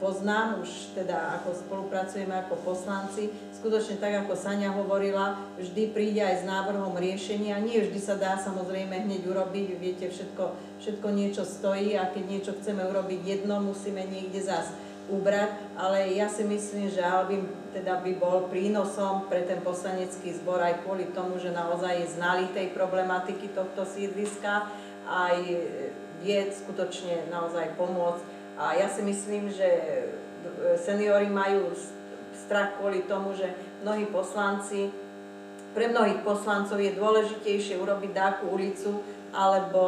poznám, už teda ako spolupracujeme ako poslanci, skutočne tak, ako Saňa hovorila, vždy príde aj s návrhom riešenia. Nie vždy sa dá samozrejme hneď urobiť, viete, všetko niečo stojí a keď niečo chceme urobiť jedno, musíme niekde zás ubrať, ale ja si myslím, že Albin teda by bol prínosom pre ten poslanecký zbor aj kvôli tomu, že naozaj je znalý tej problematiky tohto sídliska, aj vie skutočne naozaj pomôcť. A ja si myslím, že seniori majú strach kvôli tomu, že pre mnohých poslancov je dôležitejšie urobiť dáku ulicu alebo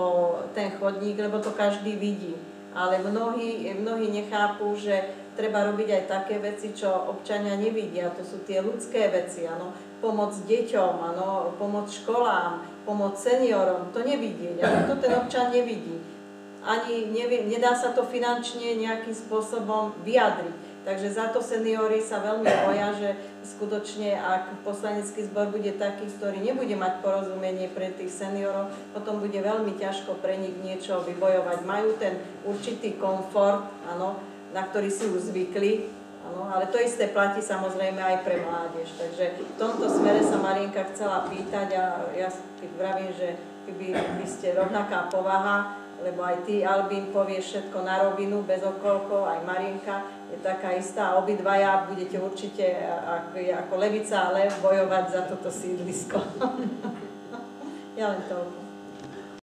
ten chodník, lebo to každý vidí. Ale mnohí nechápu, že treba robiť aj také veci, čo občania nevidia. To sú tie ľudské veci, áno. Pomoc deťom, áno, pomoc školám, pomoc seniorom. To nevidieť, ale to ten občan nevidí. Ani nedá sa to finančne nejakým spôsobom vyjadriť. Takže za to seniori sa veľmi boja, že skutočne, ak poslanecký zbor bude taký, ktorý nebude mať porozumenie pre tých seniorov, potom bude veľmi ťažko pre nich niečo vybojovať. Majú ten určitý komfort, áno, na ktorý si už zvykli, áno, ale to isté platí samozrejme aj pre mládež. Takže v tomto smere sa Marienka chcela pýtať a ja vravím, že by ste rovnaká povaha, lebo aj ty, Albin, povieš všetko na rovinu, bez okolkov, aj Marienka je taká istá. Obidvaja budete určite ako levica a lev bojovať za toto sídlisko. Ja len toľko.